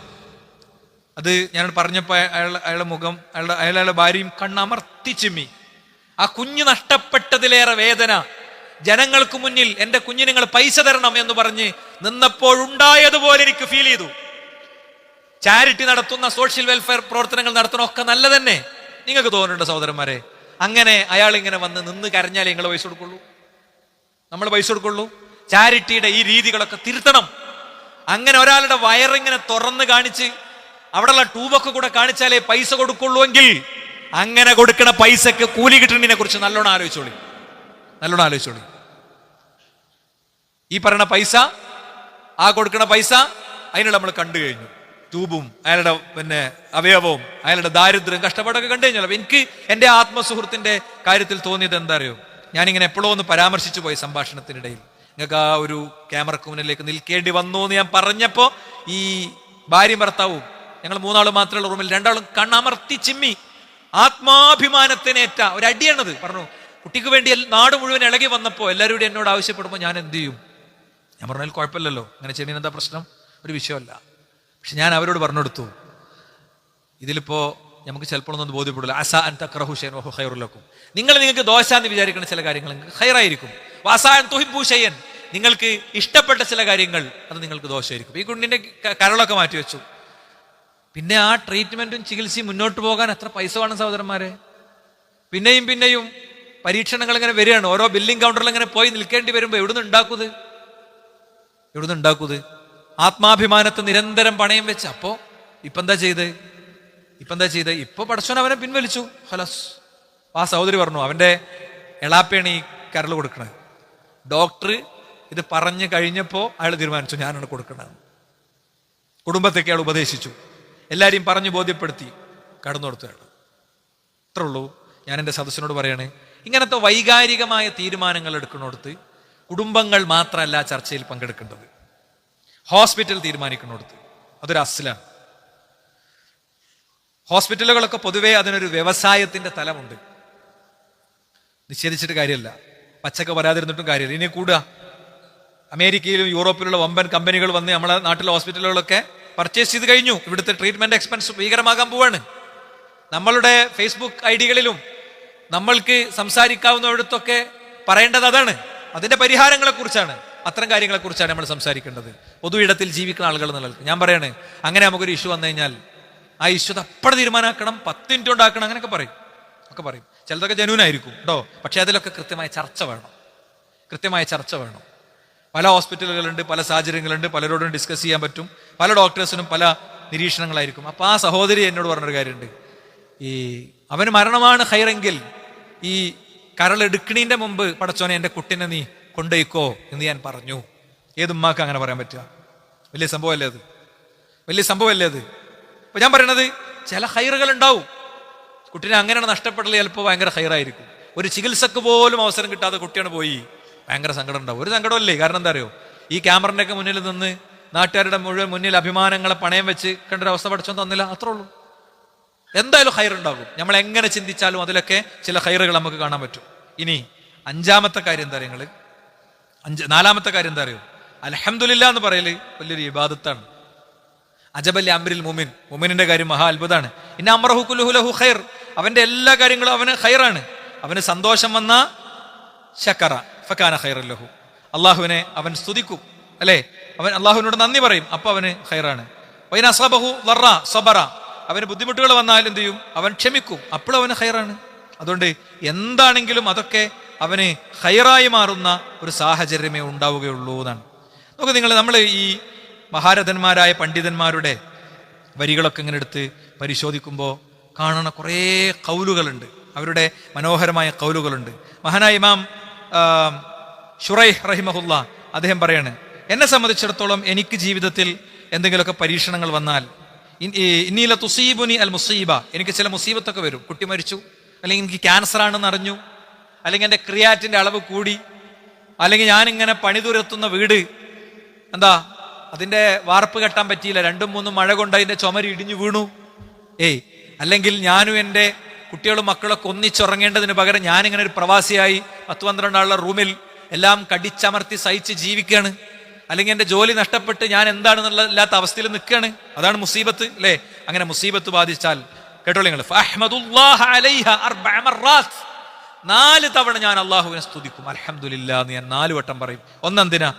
അത് ഞാൻ പറഞ്ഞപ്പോ അയാളുടെ മുഖം, അയാളുടെ ഭാര്യയും കണ്ണമർത്തി ചിമ്മി. ആ കുഞ്ഞ് നഷ്ടപ്പെട്ടതിലേറെ വേദന ജനങ്ങൾക്ക് മുന്നിൽ എന്റെ കുഞ്ഞിന് നിങ്ങൾ പൈസ തരണം എന്ന് പറഞ്ഞ് നിന്നപ്പോഴുണ്ടായതുപോലെ എനിക്ക് ഫീൽ ചെയ്തു. ചാരിറ്റി നടത്തുന്ന, സോഷ്യൽ വെൽഫെയർ പ്രവർത്തനങ്ങൾ നടത്തണ ഒക്കെ നല്ല തന്നെ. നിങ്ങൾക്ക് തോന്നുന്നുണ്ട് സഹോദരന്മാരെ? അങ്ങനെ അയാൾ ഇങ്ങനെ വന്ന് നിന്ന് കരഞ്ഞാലേ നിങ്ങൾ പൈസ കൊടുക്കുള്ളൂ, നമ്മൾ പൈസ കൊടുക്കുള്ളൂ. ചാരിറ്റിയുടെ ഈ രീതികളൊക്കെ തിരുത്തണം. അങ്ങനെ ഒരാളുടെ വയറിങ്ങനെ തുറന്ന് കാണിച്ച് അവിടെയുള്ള ട്യൂബൊക്കെ കൂടെ കാണിച്ചാലേ പൈസ കൊടുക്കുള്ളൂ എങ്കിൽ അങ്ങനെ കൊടുക്കണ പൈസക്ക് കൂലി കിട്ടുന്നതിനെ കുറിച്ച് നല്ലോണം ആലോചിച്ചോളി. ഈ പറയുന്ന പൈസ, ആ കൊടുക്കണ പൈസ, അതിനുള്ള നമ്മൾ കണ്ടു കഴിഞ്ഞു. ട്യൂബും അയാളുടെ അവയവവും അയാളുടെ ദാരിദ്ര്യം കഷ്ടപ്പാടൊക്കെ കണ്ടു കഴിഞ്ഞല്ലോ. എനിക്ക് എൻ്റെ ആത്മസുഹൃത്തിന്റെ കാര്യത്തിൽ തോന്നിയത് എന്താ അറിയോ? ഞാനിങ്ങനെ എപ്പോഴോ ഒന്ന് പരാമർശിച്ചു പോയി സംഭാഷണത്തിനിടയിൽ. നിങ്ങൾക്ക് ആ ഒരു ക്യാമറക്ക് മുന്നിലേക്ക് നിൽക്കേണ്ടി വന്നു എന്ന് ഞാൻ പറഞ്ഞപ്പോ ഈ ഭാര്യയും ഭർത്താവും, ഞങ്ങൾ 3 ആൾ മാത്രമുള്ള റൂമിൽ 2 ആളും കണ്ണമർത്തി ചിമ്മി. ആത്മാഭിമാനത്തിനേറ്റ ഒരടിയാണത്. പറഞ്ഞു, കുട്ടിക്ക് വേണ്ടി നാട് മുഴുവൻ ഇളകി വന്നപ്പോ എല്ലാവരും കൂടി എന്നോട് ആവശ്യപ്പെടുമ്പോൾ ഞാൻ എന്ത് ചെയ്യും? ഞാൻ പറഞ്ഞാൽ കുഴപ്പമില്ലല്ലോ, അങ്ങനെ ചെയ്യുന്നതിന് എന്താ പ്രശ്നം? ഒരു വിഷയമല്ല. പക്ഷെ ഞാൻ അവരോട് പറഞ്ഞു കൊടുത്തു, ഇതിലിപ്പോ നമുക്ക് ചിലപ്പോൾ ഒന്നും ബോധ്യപ്പെടില്ല. അസാ അൻ തക്റഹു ശൈഅൻ വഹുവ ഖൈറുൻ ലക്കും. നിങ്ങൾക്ക് ദോശ എന്ന് വിചാരിക്കുന്ന ചില കാര്യങ്ങൾ നിങ്ങൾക്ക് ഖൈറായിരിക്കും. വഅസാ അൻ തുഹിബ്ബു ശൈഅൻ, നിങ്ങൾക്ക് ഇഷ്ടപ്പെട്ട ചില കാര്യങ്ങൾ അത് നിങ്ങൾക്ക് ദോഷമായിരിക്കും. ഈ കുഞ്ഞിന്റെ കരളൊക്കെ മാറ്റി വെച്ചു. പിന്നെ ആ ട്രീറ്റ്മെന്റും ചികിത്സയും മുന്നോട്ട് പോകാൻ എത്ര പൈസ വേണം സഹോദരന്മാരെ? പിന്നെയും പരീക്ഷണങ്ങൾ ഇങ്ങനെ വരികയാണ്. ഓരോ ബില്ലിംഗ് കൗണ്ടറിൽ ഇങ്ങനെ പോയി നിൽക്കേണ്ടി വരുമ്പോൾ എവിടുന്ന് ഉണ്ടാക്കുന്നത്? ആത്മാഭിമാനത്തെ നിരന്തരം പണയം വെച്ച്. അപ്പോ ഇപ്പൊ എന്താ ചെയ്ത്? ഇപ്പൊ പടച്ചോൻ അവനെ പിൻവലിച്ചു. ഹലസ്. ആ സഹോദരി പറഞ്ഞു, അവന്റെ എളാപ്പയാണ് ഈ കരൾ കൊടുക്കണത്. ഡോക്ടർ ഇത് പറഞ്ഞു കഴിഞ്ഞപ്പോ അയാൾ തീരുമാനിച്ചു, ഞാനാണ് കൊടുക്കണത്. കുടുംബത്തേക്ക് അയാൾ ഉപദേശിച്ചു, എല്ലാരെയും പറഞ്ഞു ബോധ്യപ്പെടുത്തി, കടന്നു കൊടുത്തു അയാൾ. അത്രേ ഉള്ളൂ. ഞാൻ എൻ്റെ സദസ്സിനോട് പറയണേ, ഇങ്ങനത്തെ വൈകാരികമായ തീരുമാനങ്ങൾ എടുക്കുന്നിടത്ത് കുടുംബങ്ങൾ മാത്രമല്ല ചർച്ചയിൽ പങ്കെടുക്കേണ്ടത്. ഹോസ്പിറ്റൽ തീരുമാനിക്കുന്നിടത്ത് അതൊരു അസ്ലാണ്. ഹോസ്പിറ്റലുകളൊക്കെ പൊതുവേ അതിനൊരു വ്യവസായത്തിന്റെ തലമുണ്ട്. നിഷേധിച്ചിട്ട് കാര്യമില്ല, പച്ചക്ക് വരാതിരുന്നിട്ടും കാര്യമില്ല. ഇനി കൂടുക, അമേരിക്കയിലും യൂറോപ്പിലുള്ള വമ്പൻ കമ്പനികൾ വന്ന് നമ്മളെ നാട്ടിലെ ഹോസ്പിറ്റലുകളൊക്കെ പർച്ചേസ് ചെയ്ത് കഴിഞ്ഞു. ഇവിടുത്തെ ട്രീറ്റ്മെന്റ് എക്സ്പെൻസ് ഭീകരമാകാൻ പോവാണ്. നമ്മളുടെ ഫേസ്ബുക്ക് ഐഡികളിലും നമ്മൾക്ക് സംസാരിക്കാവുന്നിടത്തൊക്കെ പറയേണ്ടത് അതാണ്. അതിന്റെ പരിഹാരങ്ങളെ കുറിച്ചാണ്, അത്തരം കാര്യങ്ങളെ കുറിച്ചാണ് നമ്മൾ സംസാരിക്കേണ്ടത്. പൊതു ഇടത്തിൽ ജീവിക്കുന്ന ആളുകൾ എന്നുള്ളത് ഞാൻ പറയണേ. അങ്ങനെ നമുക്കൊരു ഇഷ്യൂ വന്നു കഴിഞ്ഞാൽ ആ ഇഷ്യൂ അപ്പടെ തീരുമാനമാക്കണം, 10 മിനിറ്റ് ഉണ്ടാക്കണം, അങ്ങനെയൊക്കെ പറയും. ചിലതൊക്കെ ജനുവിനായിരിക്കും കേട്ടോ. പക്ഷെ അതിലൊക്കെ കൃത്യമായ ചർച്ച വേണം. പല ഹോസ്പിറ്റലുകളുണ്ട്, പല സാഹചര്യങ്ങളുണ്ട്, പലരോടും ഡിസ്കസ് ചെയ്യാൻ പറ്റും. പല ഡോക്ടേഴ്സിനും പല നിരീക്ഷണങ്ങളായിരിക്കും. അപ്പൊ ആ സഹോദരി എന്നോട് പറഞ്ഞൊരു കാര്യമുണ്ട്, ഈ അവന് മരണമാണ് ഖൈറെങ്കിൽ ഈ കരളെടുക്കണീന്റെ മുമ്പ് പടച്ചോനെ എൻ്റെ കുട്ടിനെ നീ കൊണ്ടുപോയിക്കോ എന്ന് ഞാൻ പറഞ്ഞു. ഏതുമ്മാക്ക് അങ്ങനെ പറയാൻ പറ്റുക? വലിയ സംഭവമല്ലേ അത്? അപ്പൊ ഞാൻ പറയണത്, ചില ഖൈറുകൾ ഉണ്ടാവും. കുട്ടീനെ അങ്ങനെ നഷ്ടപ്പെടൽ ചിലപ്പോൾ ഭയങ്കര ഖൈറായിരിക്കും. ഒരു ചികിത്സക്ക് പോലും അവസരം കിട്ടാതെ കുട്ടിയാണ് പോയി, ഭയങ്കര സങ്കടം ഉണ്ടാവും. ഒരു സങ്കടമല്ലേ? കാരണം എന്താ അറിയോ, ഈ ക്യാമറന്റെ ഒക്കെ മുന്നിൽ നിന്ന് നാട്ടുകാരുടെ മുഴുവൻ മുന്നിൽ അഭിമാനങ്ങളെ പണയം വെച്ച് കണ്ടൊരവസ്ഥ പഠിച്ചോ തന്നില്ല. അത്രേ ഉള്ളൂ. എന്തായാലും ഖൈറുണ്ടാകും. നമ്മൾ എങ്ങനെ ചിന്തിച്ചാലും അതിലൊക്കെ ചില ഖൈറുകൾ നമുക്ക് കാണാൻ പറ്റും. ഇനി 5-ാമത്തെ കാര്യം എന്താ അറിയോ? 4-ാമത്തെ കാര്യം എന്താ അറിയോ? അൽഹംദുലില്ലാ എന്ന് പറയല് വലിയൊരു ഇബാദത്താണ്. അജബല്ലി അംരിൽ മുഅ്മിനിന്റെ കാര്യം മഹാ അത്ഭുതമാണ്. ഇന്ന അംറഹു കുല്ലുഹു ലഹു ഖൈർ, അവന്റെ എല്ലാ കാര്യങ്ങളും അവന് ഖൈറാണ്. അവന് സന്തോഷം വന്ന ശക്കറ ഫകാന ഖൈറൻ ലഹു, അള്ളാഹുവിനെ അവൻ സ്തുതിക്കും, അല്ലേ? അവൻ അള്ളാഹുവിനോട് നന്ദി പറയും, അപ്പൊ അവന് ഖൈറാണ്. വൈന അസ്വബഹു ദർറ സബറ, അവന് ബുദ്ധിമുട്ടുകൾ വന്നാൽ എന്ത് ചെയ്യും? അവൻ ക്ഷമിക്കും, അപ്പോഴും അവന് ഖൈറാണ്. അതുകൊണ്ട് എന്താണെങ്കിലും അതൊക്കെ അവന് ഖൈറായി മാറുന്ന ഒരു സാഹചര്യമേ ഉണ്ടാവുകയുള്ളൂ എന്നാണ്. നോക്ക് നിങ്ങൾ, നമ്മൾ ഈ മഹാരഥന്മാരായ പണ്ഡിതന്മാരുടെ വരികളൊക്കെ ഇങ്ങനെ എടുത്ത് പരിശോധിക്കുമ്പോൾ കാണുന്ന കുറേ കൗലുകളുണ്ട്, അവരുടെ മനോഹരമായ കൗലുകളുണ്ട്. മഹാനായ ഇമാം ശുറൈഹ് റഹിമഹുല്ല അദ്ദേഹം പറയാണ്, എന്നെ സംബന്ധിച്ചിടത്തോളം എനിക്ക് ജീവിതത്തിൽ എന്തെങ്കിലുമൊക്കെ പരീക്ഷണങ്ങൾ വന്നാൽ ഇന്നീല തുസീബുനി അൽ മുസീബ, എനിക്ക് ചില മുസീബത്തൊക്കെ വരും. കുട്ടി മരിച്ചു, അല്ലെങ്കിൽ എനിക്ക് ക്യാൻസർ ആണെന്ന് അറിഞ്ഞു, അല്ലെങ്കിൽ എൻ്റെ ക്രിയാറ്റിന്റെ അളവ് കൂടി, അല്ലെങ്കിൽ ഞാനിങ്ങനെ പണിതുരത്തുന്ന വീട് എന്താ അതിന്റെ വാർപ്പ് കെട്ടാൻ പറ്റിയില്ല, 2-3 മഴ കൊണ്ട് അതിന്റെ ചുമര് ഇടിഞ്ഞു വീണു, അല്ലെങ്കിൽ ഞാനും എൻ്റെ കുട്ടികളും മക്കളൊക്കെ ഒന്നിച്ചുറങ്ങേണ്ടതിന് പകരം ഞാനിങ്ങനെ ഒരു പ്രവാസിയായി 10-12 ആളുടെ റൂമിൽ എല്ലാം കടിച്ചമർത്തി സഹിച്ച് ജീവിക്കുകയാണ്, അല്ലെങ്കിൽ എൻ്റെ ജോലി നഷ്ടപ്പെട്ട് ഞാൻ എന്താണെന്നുള്ളല്ലാത്ത അവസ്ഥയിൽ നിൽക്കുകയാണ്. അതാണ് മുസീബത്ത്, അല്ലേ? അങ്ങനെ മുസീബത്ത് ബാധിച്ചാൽ കേട്ടോളൂ നിങ്ങൾ, 4 തവണ ഞാൻ അള്ളാഹുവിനെ സ്തുതിക്കും. അൽഹംദുലില്ലാ എന്ന് ഞാൻ 4 വട്ടം പറയും. ഒന്നെന്തിനാ?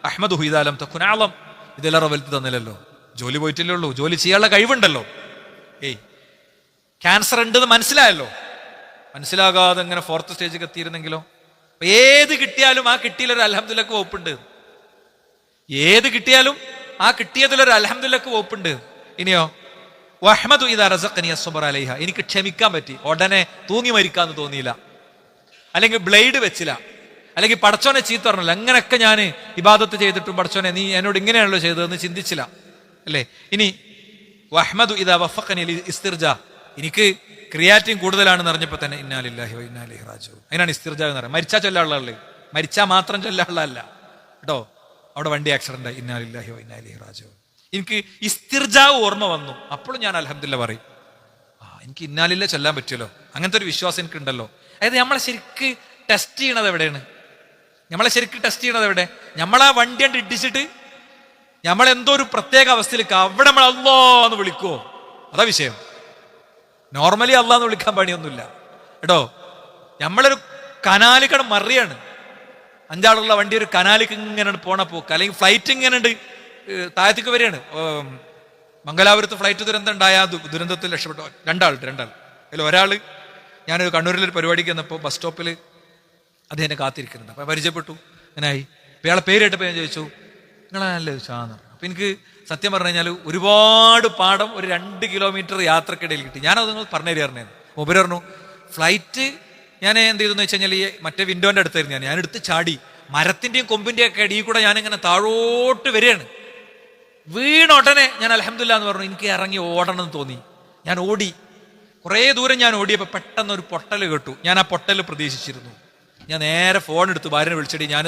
അഹ്മദുഹു ഇദാ ലം തകുൻ അഅ്ലം, ഇതെല്ലാവരും വലുത് തന്നില്ലല്ലോ, ജോലി പോയിട്ടില്ലേ ഉള്ളൂ, ജോലി ചെയ്യാനുള്ള കഴിവുണ്ടല്ലോ. ക്യാൻസർ ഉണ്ടെന്ന് മനസ്സിലാകാതെ ഇങ്ങനെ 4th സ്റ്റേജിൽ എത്തിയിരുന്നെങ്കിലോ? ഏത് കിട്ടിയാലും ആ കിട്ടിയിലൊരു അൽഹംദുലില്ലാഹ് വകുപ്പുണ്ട്. ഏത് കിട്ടിയാലും ആ കിട്ടിയതിലൊരു അൽഹംദുലില്ലാഹ് വകുപ്പുണ്ട്. ഇനിയോ വഹ്മദു ഇദാ റസഖനി അസ്സബ്റ അലൈഹ, എനിക്ക് ക്ഷമിക്കാൻ പറ്റി, ഉടനെ തൂങ്ങി മരിക്കാന്ന് തോന്നിയില്ല, അല്ലെങ്കിൽ ബ്ലേഡ് വെച്ചില്ല, അല്ലെങ്കിൽ പടച്ചോനെ ചീത്ത പറഞ്ഞില്ല. അങ്ങനെയൊക്കെ ഞാൻ ഇബാദത്ത് ചെയ്തിട്ടും പടച്ചോനെ നീ എന്നോട് ഇങ്ങനെയാണല്ലോ ചെയ്തതെന്ന് ചിന്തിച്ചില്ല, അല്ലേ? ഇനി വഹ്മദു ഇദാ വഫഖനി ഇസ്തിർജ, എനിക്ക് ക്രിയാറ്റിൻ കൂടുതലാണെന്ന് അറിഞ്ഞപ്പോൾ തന്നെ ഇന്നാ ലില്ലാഹി വ ഇന്നാ ഇലൈഹി റാജിഊൻ. അതിനാണ് ഇസ്തിർജ എന്ന് പറയുന്നത്. മരിച്ചാൽ ചൊല്ലാനുള്ളതല്ലേ, മരിച്ചാൽ മാത്രം ചൊല്ലാനുള്ളതല്ല കേട്ടോ. അവിടെ വണ്ടി ആക്സിഡന്റ് ആയി, ഇന്നാ ലില്ലാഹി വ ഇന്നാ ഇലൈഹി റാജിഊൻ. എനിക്ക് ഇസ്തിർജാവ് ഓർമ്മ വന്നു, അപ്പോഴും ഞാൻ അൽഹംദുലില്ലാഹ് പറയും, എനിക്ക് ഇന്നാലില്ല ചൊല്ലാൻ പറ്റുമല്ലോ. അങ്ങനത്തെ ഒരു വിശ്വാസം എനിക്കുണ്ടല്ലോ. അതായത് നമ്മളെ ശരിക്ക് ടെസ്റ്റ് ചെയ്യണത് എവിടെയാണ്? നമ്മളാ വണ്ടി കണ്ട് ഇടിച്ചിട്ട് നമ്മളെന്തോ ഒരു പ്രത്യേക അവസ്ഥയിലേക്ക് അവിടെ നമ്മൾ അല്ലാ എന്ന് വിളിക്കുവോ? അതാ വിഷയം. നോർമലി അല്ലാ എന്ന് വിളിക്കാൻ പണിയൊന്നുമില്ല കേട്ടോ. നമ്മളൊരു കനാലിക്കട മറിയാണ്, 5 ആളുള്ള വണ്ടി ഒരു കനാലിക്ക് ഇങ്ങനെ പോണ പോക്ക്, അല്ലെങ്കിൽ ഫ്ലൈറ്റ് ഇങ്ങനെ ഉണ്ട് താഴത്തേക്ക് വരികയാണ്. മംഗലാപുരത്ത് ഫ്ലൈറ്റ് ദുരന്തം ഉണ്ടായ ദുരന്തത്തിൽ രക്ഷപ്പെട്ടു 2 ആൾ. അതിൽ ഒരാള്, ഞാനൊരു കണ്ണൂരിലൊരു പരിപാടിക്ക് വന്നപ്പോൾ ബസ് സ്റ്റോപ്പിൽ അദ്ദേഹം എന്നെ കാത്തിരിക്കുന്നുണ്ട്. അപ്പം പരിചയപ്പെട്ടു, അങ്ങനായി. അപ്പം ഇയാളെ പേര് കേട്ടപ്പോൾ ഞാൻ ചോദിച്ചു, നിങ്ങളല്ലേ ചോദിച്ചാന്ന് പറഞ്ഞു. അപ്പം എനിക്ക് സത്യം പറഞ്ഞു കഴിഞ്ഞാൽ ഒരുപാട് പാഠം ഒരു 2 കിലോമീറ്റർ യാത്രക്കിടയിൽ കിട്ടി. ഞാനത് നിങ്ങൾ പറഞ്ഞു തരുമായിരുന്നു. മൊബൈൽ പറഞ്ഞു, ഫ്ലൈറ്റ് ഞാൻ എന്ത് ചെയ്തെന്ന് വെച്ച് കഴിഞ്ഞാൽ ഈ മറ്റേ വിൻഡോൻ്റെ അടുത്തായിരുന്നു ഞാൻ എടുത്ത് ചാടി, മരത്തിൻ്റെയും കൊമ്പിൻ്റെയും ഒക്കെ അടിയിൽ കൂടെ ഞാനിങ്ങനെ താഴോട്ട് വരികയാണ്. വീണോട്ടനെ ഞാൻ അൽഹംദുലില്ലാഹ് എന്ന് പറഞ്ഞു. എനിക്ക് ഇറങ്ങി ഓടണം എന്ന് തോന്നി, ഞാൻ ഓടി. കുറേ ദൂരം ഞാൻ ഓടിയപ്പോൾ പെട്ടെന്ന് ഒരു പൊട്ടൽ കേട്ടു. ഞാൻ ആ പൊട്ടൽ പ്രതീക്ഷിച്ചിരുന്നു. ഞാൻ നേരെ ഫോൺ എടുത്ത് ഭാര്യനെ വിളിച്ചിട്ട്, ഞാൻ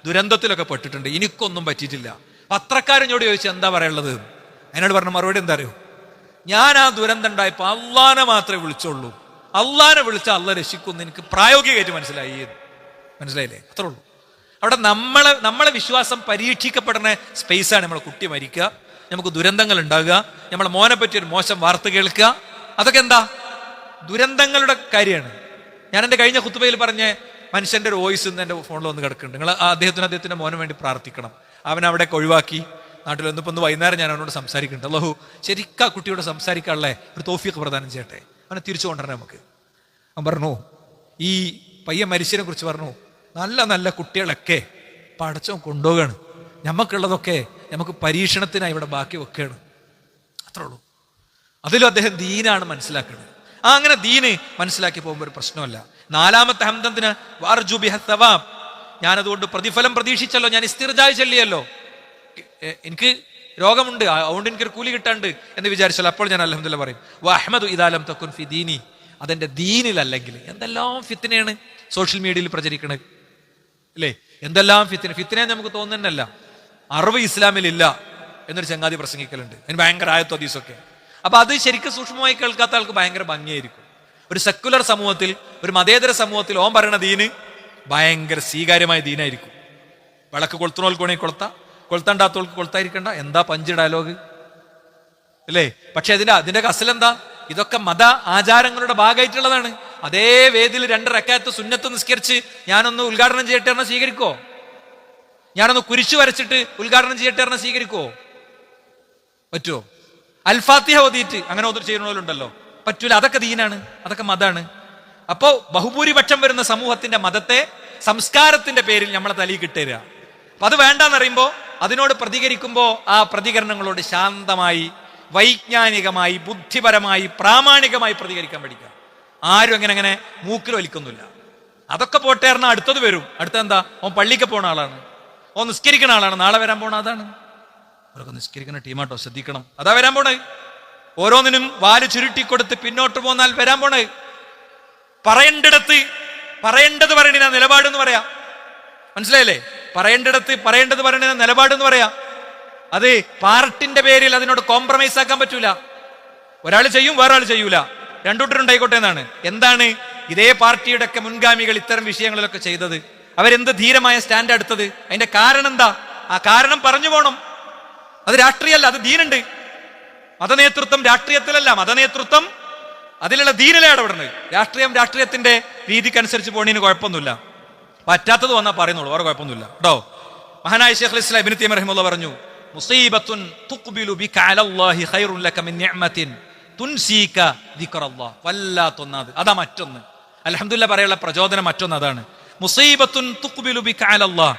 ദുരന്തത്തിലൊക്കെ പെട്ടിട്ടുണ്ട്, എനിക്കൊന്നും പറ്റിയിട്ടില്ല. പത്രക്കാരനോട് ചോദിച്ചു എന്താ പറയുള്ളത്, അതിനോട് പറഞ്ഞ മറുപടി എന്താ അറിയോ? ഞാൻ ആ ദുരന്തം ഉണ്ടായപ്പോൾ അള്ളാനെ മാത്രമേ വിളിച്ചുള്ളൂ, അള്ളാനെ വിളിച്ചാൽ അള്ളാഹ് രക്ഷിക്കുമെന്ന് എനിക്ക് പ്രായോഗികമായിട്ട് മനസ്സിലായില്ലേ? അത്രേ ഉള്ളൂ. അവിടെ നമ്മളെ വിശ്വാസം പരീക്ഷിക്കപ്പെടുന്ന സ്പേസാണ്. നമ്മളെ കുട്ടി മരിക്കുക, നമുക്ക് ദുരന്തങ്ങൾ ഉണ്ടാകുക, നമ്മളെ മോനെ പറ്റി ഒരു മോശം വാർത്ത കേൾക്കുക, അതൊക്കെ എന്താ ദുരന്തങ്ങളുടെ കാര്യമാണ്. ഞാൻ എൻ്റെ കഴിഞ്ഞ ഖുത്ബയിൽ പറഞ്ഞ മനുഷ്യൻ്റെ ഒരു വോയിസ് ഇന്ന് എൻ്റെ ഫോണിൽ വന്ന് കിടക്കുന്നുണ്ട്. നിങ്ങൾ അദ്ദേഹത്തിൻ്റെ മോനെ വേണ്ടി പ്രാർത്ഥിക്കണം. അവൻ അവിടെ ഒഴിവാക്കി നാട്ടിൽ വന്നിപ്പോൾ വൈകുന്നേരം ഞാൻ അവനോട് സംസാരിക്കുന്നുണ്ട്. അല്ലാഹു ശരിക്കും ആ കുട്ടിയോട് സംസാരിക്കാനുള്ള ഒരു തൗഫീഖ് പ്രദാനം ചെയ്യട്ടെ, അവനെ തിരിച്ചു കൊണ്ടുവരണേ നമുക്ക്. അവൻ പറഞ്ഞു, ഈ പയ്യൻ മരിച്ചതിനെ കുറിച്ച് പറഞ്ഞു, നല്ല നല്ല കുട്ടികളൊക്കെ പടച്ചവൻ കൊണ്ടുപോവുകയാണ്, നമുക്കുള്ളതൊക്കെ നമുക്ക് പരീക്ഷണത്തിനായി ഇവിടെ ബാക്കി വെക്കുകയാണ്, അത്രേ ഉള്ളൂ. അതിലും അദ്ദേഹം ദീനാണ് മനസ്സിലാക്കുന്നത്. അങ്ങനെ ദീന് മനസ്സിലാക്കി പോകുമ്പോൾ ഒരു പ്രശ്നമല്ല. 4-ാമത്തെ ഹംദത്തിന് വാർജു ബിഹ സവാബ്, ഞാനതുകൊണ്ട് പ്രതിഫലം പ്രതീക്ഷിച്ചല്ലോ, ഞാൻ ഇസ്തിർജായ് ചൊല്ലിയല്ലോ, എനിക്ക് രോഗമുണ്ട് അതുകൊണ്ട് എനിക്കൊരു കൂലി കിട്ടാണ്ട് എന്ന് വിചാരിച്ചല്ലോ, അപ്പോൾ ഞാൻ അൽഹംദുലില്ലാഹ് പറയും. വഅഹ്മദു ഇദാ ലം തകുൻ ഫി ദീനി, അതെന്റെ ദീനിലല്ലെങ്കിൽ. എന്തെല്ലാം ഫിത്നയാണ് സോഷ്യൽ മീഡിയയിൽ പ്രചരിക്കണത് അല്ലേ? എന്തെല്ലാം ഫിത്ന നമുക്ക് തോന്നുന്നതല്ല. അറിവ് ഇസ്ലാമിലില്ല എന്നൊരു ചങ്ങാതി പ്രസംഗിക്കലുണ്ട്, അതിന് ഭയങ്കര ആയത്തോ ഹദീസൊക്കെ. അപ്പൊ അത് ശരിക്കും സൂക്ഷ്മമായി കേൾക്കാത്ത ആൾക്ക് ഭയങ്കര ഭംഗിയായിരിക്കും. ഒരു സെക്കുലർ സമൂഹത്തിൽ, ഒരു മതേതര സമൂഹത്തിൽ ഓൻ പറയണ ദീന് ഭയങ്കര സ്വീകാര്യമായ ദീനായിരിക്കും. വിളക്ക് കൊളുത്തുന്നോൽക്കോണെ കൊളുത്തണ്ടാത്തോൾക്ക് കൊളുത്തായിരിക്കണ്ട, എന്താ പഞ്ച് ഡയലോഗ് അല്ലേ? പക്ഷെ അതിന്റെ അസലെന്താ? ഇതൊക്കെ മത ആചാരങ്ങളുടെ ഭാഗമായിട്ടുള്ളതാണ്. അതേ വേദിയിൽ 2 റക്അത്ത് സുന്നത്ത് നിസ്കരിച്ച് ഞാനൊന്ന് ഉദ്ഘാടനം ചെയ്യട്ടെ പറഞ്ഞാൽ സ്വീകരിക്കോ? ഞാനൊന്ന് കുരിശു വരച്ചിട്ട് ഉദ്ഘാടനം ചെയ്യട്ടെ പറഞ്ഞാൽ സ്വീകരിക്കോ? പറ്റുമോ? അൽഫാത്തിഹ ഓതിയിട്ട് അങ്ങനെ ചെയ്യുന്നവരുണ്ടല്ലോ, പറ്റൂല. അതൊക്കെ ദീനാണ്, അതൊക്കെ മതാണ്. അപ്പോ ബഹുഭൂരിപക്ഷം വരുന്ന സമൂഹത്തിന്റെ മതത്തെ സംസ്കാരത്തിന്റെ പേരിൽ നമ്മളെ തലയിൽ കിട്ടുക. അപ്പൊ അത് വേണ്ടെന്നറിയുമ്പോ അതിനോട് പ്രതികരിക്കുമ്പോ ആ പ്രതികരണങ്ങളോട് ശാന്തമായി, വൈജ്ഞാനികമായി, ബുദ്ധിപരമായി, പ്രാമാണികമായി പ്രതികരിക്കാൻ പഠിക്കുക. ആരും അങ്ങനെ മൂക്കിൽ വലിക്കൊന്നുമില്ല. അതൊക്കെ പോട്ടെ പറഞ്ഞാൽ അടുത്തത് വരും. അടുത്തെന്താ? ഓൻ പള്ളിക്ക് പോണ ആളാണ്, ഓൻ നിസ്കരിക്കണ ആളാണ്, നാളെ വരാൻ പോണ അതാണ്. അവരൊക്കെ നിസ്കരിക്കുന്ന ടീമാട്ടോ, ശ്രദ്ധിക്കണം. അതാ വരാൻ പോണേ. ഓരോന്നിനും വാല് ചുരുട്ടിക്കൊടുത്ത് പിന്നോട്ട് പോന്നാൽ വരാൻ പോണേ. പറയേണ്ടിടത്ത് പറയേണ്ടത് പറയണ നിലപാടെന്ന് പറയാം, മനസ്സിലായില്ലേ? പറയേണ്ടിടത്ത് പറയേണ്ടത് പറയണ നിലപാടെന്ന് പറയാം. അത് പാർട്ടിന്റെ പേരിൽ അതിനോട് കോംപ്രമൈസ് ആക്കാൻ പറ്റൂല. ഒരാൾ ചെയ്യും, വേറൊരാൾ ചെയ്യൂല, രണ്ടുകൂട്ടരുണ്ടായിക്കോട്ടെ എന്നാണ്. എന്താണ് ഇതേ പാർട്ടിയുടെ ഒക്കെ മുൻഗാമികൾ ഇത്തരം വിഷയങ്ങളിലൊക്കെ ചെയ്തത്? അവരെന്ത് ധീരമായ സ്റ്റാൻഡ് എടുത്തത്? അതിന്റെ കാരണം എന്താ? ആ കാരണം പറഞ്ഞു പോണം. അത് രാഷ്ട്രീയമല്ല, അത് ദീനുണ്ട്. മതനേതൃത്വം രാഷ്ട്രീയത്തിലല്ല, മതനേതൃത്വം അതിലുള്ള ദീനിലെ ഇടപെടുന്നത്. രാഷ്ട്രീയത്തിന്റെ രീതിക്കനുസരിച്ച് പോണീന് കുഴപ്പമൊന്നുമില്ല. പറ്റാത്തത് വന്നാൽ പറയുന്നുള്ളൂ, വേറെ കുഴപ്പമൊന്നുമില്ല കേട്ടോ. മഹാനായ ശൈഖുൽ ഇസ്ലാം ഇബ്നു തൈമിയ്യ റഹിമഹുല്ലാഹ് പറഞ്ഞു, മുസീബത്തുൻ തുഖ്ബിലു ബിക അലല്ലാഹി ഖൈറുൻ ലക മിൻ നിഅമത്തിൻ തുൻസീക ദിക്റല്ലാഹ്. വല്ലാത്തൊന്നത് അതാ മറ്റൊന്ന്. അൽഹംദുലില്ലാഹ് പറയാനുള്ള പ്രചോദനം മറ്റൊന്ന് അതാണ്. മുസീബത്തുൻ തുഖ്ബിലു ബിക അലല്ലാഹ്,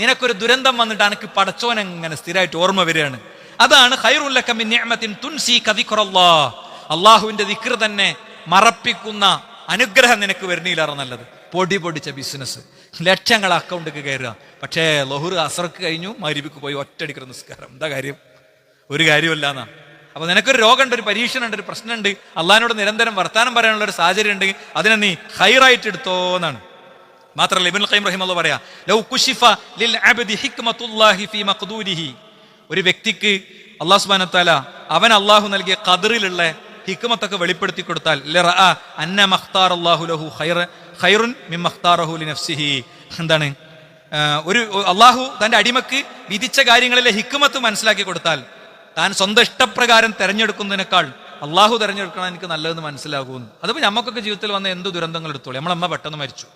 നിനക്കൊരു ദുരന്തം വന്നിട്ട് എനിക്ക് പടച്ചോൻ എങ്ങനെ സ്ഥിരമായിട്ട് ഓർമ്മ വരികയാണ്. അതാണ് ഖൈറുൻ ലക മിൻ നിഅമത്തിൻ തുൻസിക ദിക്റല്ലാഹ്. അള്ളാഹുവിന്റെ ദിക്ർ തന്നെ മറപ്പിക്കുന്ന അനുഗ്രഹം നിനക്ക് വരുന്നില്ലാറ നല്ലത്. പൊടി പൊടിച്ച ബിസിനസ്, ലക്ഷങ്ങൾ അക്കൗണ്ടിലേക്ക് കയറുക. പക്ഷേ ലൊഹുർ അസർക്ക് കഴിഞ്ഞു, മഗ്‌രിബിക്ക് പോയി ഒറ്റടിക്കറ നിസ്കാരം. എന്താ കാര്യം? ഒരു കാര്യമല്ല എന്നാണ്. അപ്പൊ നിനക്കൊരു രോഗമുണ്ട്, ഒരു പരീക്ഷണമുണ്ട്, ഒരു പ്രശ്നമുണ്ട്, അള്ളാഹിനോട് നിരന്തരം വർത്താനം പറയാനുള്ള ഒരു സാഹചര്യം ഉണ്ട്, അതിനെ നീ ഖൈറായിട്ട് എടുത്തോ എന്നാണ്. മാത്രമല്ല ഇബ്നുൽ ഖയ്യിം റഹിമഹുല്ലാഹ് പറയാ, ലൗ കുശിഫ ലിൽ അബ്ദി ഹിക്മത്തുല്ലാഹി ഫീ മഖ്ദൂരിഹി, ഒരു വ്യക്തിക്ക് അല്ലാഹു സുബ്ഹാനഹു വ തആല അവൻ അള്ളാഹു നൽകിയ ഖദറിലുള്ള ഹിക്മത്തൊക്കെ വെളിപ്പെടുത്തി കൊടുത്താൽ ലറഅ അന്ന മഖ്താറല്ലാഹു ലഹു ഖൈറുൻ മിമ്മ ഖ്താറഹു ലിനഫ്സിഹി. എന്താണ്? ഒരു അള്ളാഹു തന്റെ അടിമക്ക് വിധിച്ച കാര്യങ്ങളിലെ ഹിക്മത്ത് മനസ്സിലാക്കി കൊടുത്താൽ താൻ സ്വന്തം ഇഷ്ടപ്രകാരം തെരഞ്ഞെടുക്കുന്നതിനേക്കാൾ അള്ളാഹു തെരഞ്ഞെടുക്കണം എനിക്ക് നല്ലതെന്ന് മനസ്സിലാകുമെന്ന്. അതിപ്പോൾ നമുക്കൊക്കെ ജീവിതത്തിൽ വന്ന എന്ത് ദുരന്തങ്ങൾ എടുത്തോളൂ. നമ്മളമ്മ പെട്ടെന്ന് മരിച്ചു,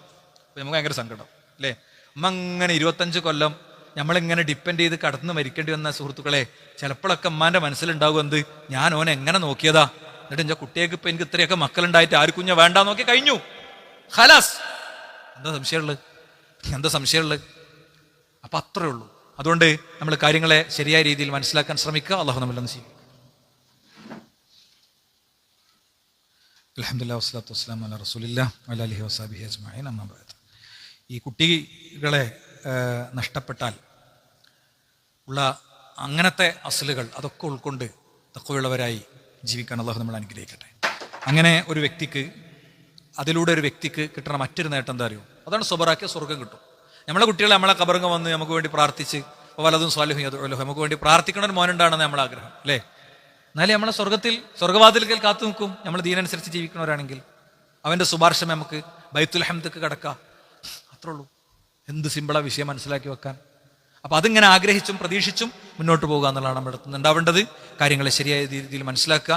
നമുക്ക് ഭയങ്കര സങ്കടം അല്ലേ? അമ്മ ഇങ്ങനെ 25 കൊല്ലം നമ്മളിങ്ങനെ ഡിപ്പെൻഡ് ചെയ്ത് കടന്ന് മരിക്കേണ്ടി വന്ന സുഹൃത്തുക്കളെ, ചിലപ്പോഴൊക്കെ അമ്മാന്റെ മനസ്സിലുണ്ടാകും എന്ത്, ഞാൻ ഓനെ എങ്ങനെ നോക്കിയതാ, എന്നിട്ട് എൻ്റെ കുട്ടിയേക്ക് ഇപ്പൊ എനിക്ക് ഇത്രയൊക്കെ മക്കളുണ്ടായിട്ട് ആര് കുഞ്ഞ വേണ്ട നോക്കി കഴിഞ്ഞു, ഖലാസ്. എന്താ സംശയമുള്ളത്? അപ്പൊ അത്രേ ഉള്ളൂ. അതുകൊണ്ട് നമ്മൾ കാര്യങ്ങളെ ശരിയായ രീതിയിൽ മനസ്സിലാക്കാൻ ശ്രമിക്കുക. അള്ളാഹു നമ്മളൊന്ന് ചെയ്യും. അൽഹംദുലില്ലാഹി വസ്സലാത്തു വസ്സലാമു അലാ റസൂലില്ലാഹി വഅലാ ആലിഹി വസഹ്ബിഹി അജ്മഈൻ. അമ്മാ ബഅദ്. ഈ കുട്ടികളെ നഷ്ടപ്പെട്ടാൽ ഉള്ള അങ്ങനത്തെ അസ്ലുകൾ അതൊക്കെ ഉൾക്കൊണ്ട് തഖ്വയുള്ളവരായി ജീവിക്കാൻ അള്ളാഹു നമ്മൾ അനുഗ്രഹിക്കട്ടെ. അങ്ങനെ ഒരു വ്യക്തിക്ക്, അതിലൂടെ ഒരു വ്യക്തിക്ക് കിട്ടുന്ന മറ്റൊരു നേട്ടം എന്താ അറിയോ? അതാണ് സ്വബറാക്കിയ സ്വർഗം കിട്ടും. നമ്മളെ കുട്ടികളെ നമ്മളെ കബറിങ്ങ വന്ന് നമുക്ക് വേണ്ടി പ്രാർത്ഥിച്ച് വലതും സ്വാലിഹും യദ്ഉലഹു നമുക്ക് വേണ്ടി പ്രാർത്ഥിക്കണ ഒരു മോനുണ്ടാണെന്ന് നമ്മളെ ആഗ്രഹം അല്ലേ? എന്നാലും നമ്മളെ സ്വർഗവാതിൽക്കൽ കാത്തു നിൽക്കും. നമ്മൾ ദീനനുസരിച്ച് ജീവിക്കുന്നവരാണെങ്കിൽ അവന്റെ ശുപാർശ നമുക്ക് ബൈത്തുൽ ഹംദക്ക് കടക്കാം. അത്രേ ഉള്ളൂ. എന്ത് സിമ്പിളാ വിഷയം മനസ്സിലാക്കി വെക്കാൻ. അപ്പൊ അതിങ്ങനെ ആഗ്രഹിച്ചും പ്രതീക്ഷിച്ചും മുന്നോട്ട് പോകുക എന്നുള്ളതാണ് നമ്മുടെ അടുത്ത് ഉണ്ടാവേണ്ടത്. കാര്യങ്ങളെ ശരിയായ രീതിയിൽ മനസ്സിലാക്കുക.